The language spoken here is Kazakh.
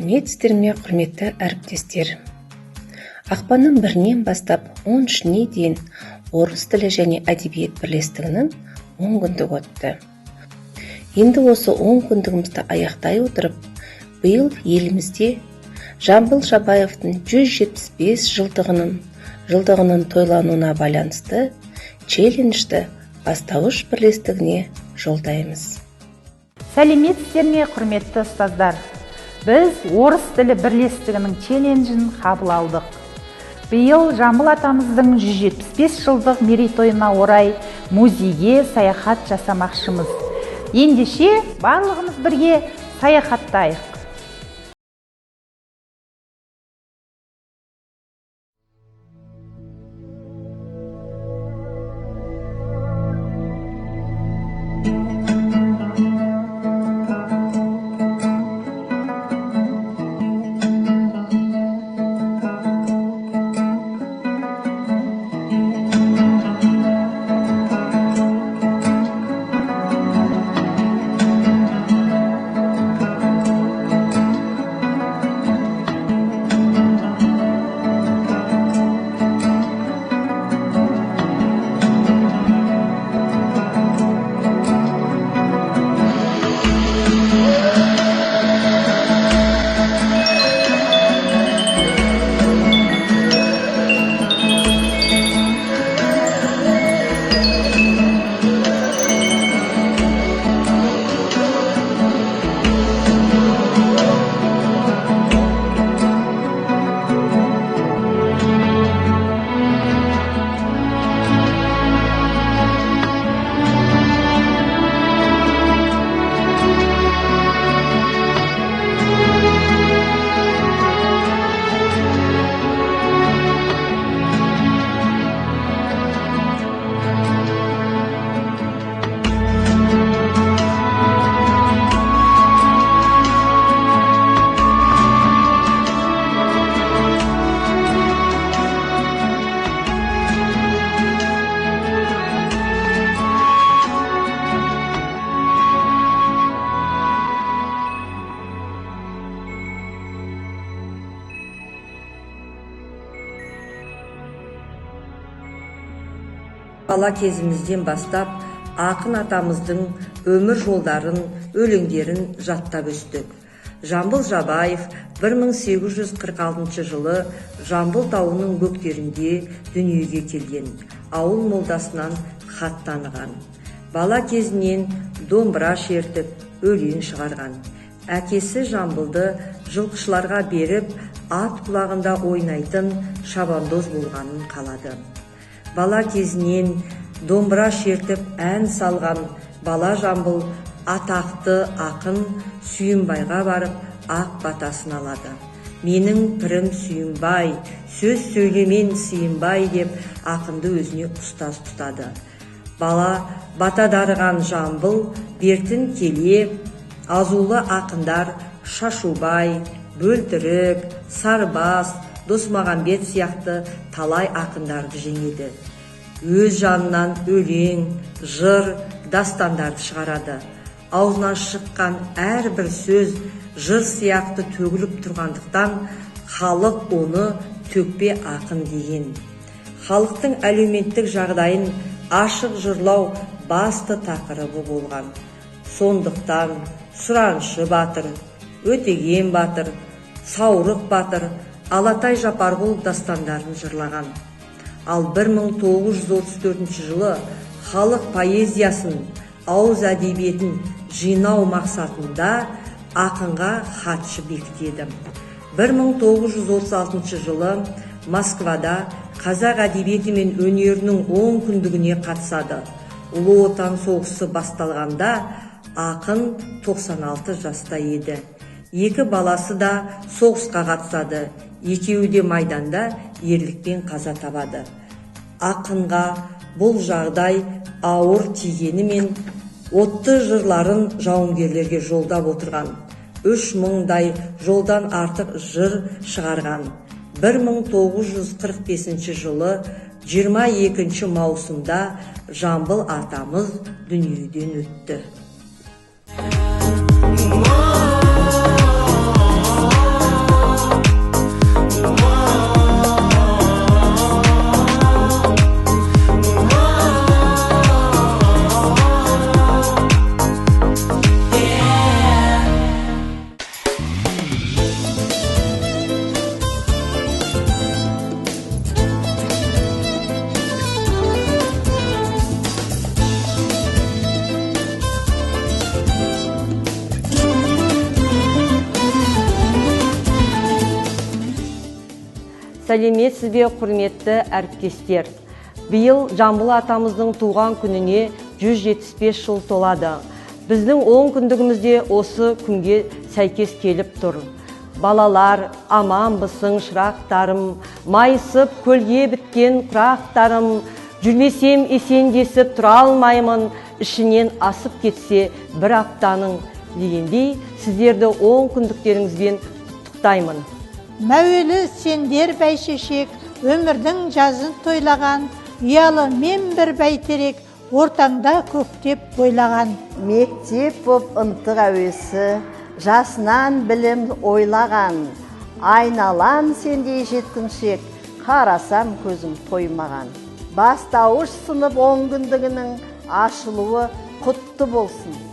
Сәлеметсіздер ме, құрметті әріптестер. Ақпанның 1-нен бастап 13-не дейін орыс тілі және әдебиет бірлестігінің 10 күндік өтті. Енді осы 10 күндігімізді аяқтай отырып, биыл елімізде Жамбыл Жабаевтың 175 жылдығының тойлануына байланысты челленджді бастауыш бірлестігіне жолдаймыз. Сәлеметсіздер ме, құрметті ұстаздар. Біз орыс тілі бірлестігінің челленджін қабыл алдық. Биыл Жамбыл атамыздың 175 жылдық мерейтойына орай музейге саяхат жасамақшымыз. Ендеше барлығымыз бірге саяхаттайық. Бала кезімізден бастап ақын атамыздың өмір жолдарын, өлеңдерін жаттап өстік. Жамбыл Жабаев 1846 жылы Жамбыл тауының бөктерінде дүниеге келген, ауыл молдасынан хат таныған. Бала кезінен домбыра шертіп, өлең шығарған. Әкесі Жамбылды жылқышыларға беріп, ат құлағында ойнайтын шабандоз болғанын қалады. Бала кезінен домбыра шертіп ән салған бала Жамбыл атақты ақын Сүйінбайға барып ақ батасын алады. Менің пірім Сүйінбай, сөз сөйлемен сыйынбай деп ақынды өзіне ұстаз тұтады. Бала бата дарыған Жамбыл бертін келе азулы ақындар Шашубай, Бөлтірік, Сарбас, Досмағамбет сияқты талай ақындарды жеңеді. Өз жанынан өлең, жыр, дастандарды шығарады. Аузынан шыққан әрбір сөз жыр сияқты төгіліп тұрғандықтан халық оны төкпе ақын деген. Халықтың әлеуметтік жағдайын ашық жырлау басты тақырыбы болған. Сондықтан Сұраншы батыр, Өтеген батыр, Саурық батыр, Алатай Жапарқұл дастандарын жырлаған. Ал 1934 жылы халық поэзиясын, ауыз әдебиетін жинау мақсатында ақынға хатшы бекітеді. 1936 жылы Москвада қазақ әдебиеті мен өнерінің 10 күндігіне қатысады. Ұлы Отан соғысы басталғанда ақын 96 жаста еді. Екі баласы да соғысқа қатысады. Екеуі де майданда ерлікпен қаза табады. Ақынға бұл жағдай ауыр тигенімен отты жырларын жауынгерлерге жолдап отырған. 3000-дай жолдан артық жыр шығарған. 1945 жылы 22 маусымда Жамбыл атамыз дүниеден өтті. Сәлеметсіз бе, құрметті әріптестер. Биыл Жамбыл атамыздың туған күніне 175 жыл толады. Біздің 10 күндігімізде осы күнге сәйкес келіп тұр. Балалар, аман бысың шырақтарым, майысып көлге біткен құрақтарым, жүрмесем есендесіп тұра алмаймын, ішінен асып кетсе бір аптаның дегендей, сіздерді 10 күндіктеріңізбен құттықтаймын. Мәуелі сендер бәйшешек, өмірдің жазын тойлаған, ұялы мен бір бәйтерек, ортаңда көктеп бойлаған. Мектеп боп ынтық әуесі, жасынан білім ойлаған, айналам сендей жеткіншек, қарасам көзім тоймаған. Бастауыш сынып 10 күндігінің ашылуы құтты болсын.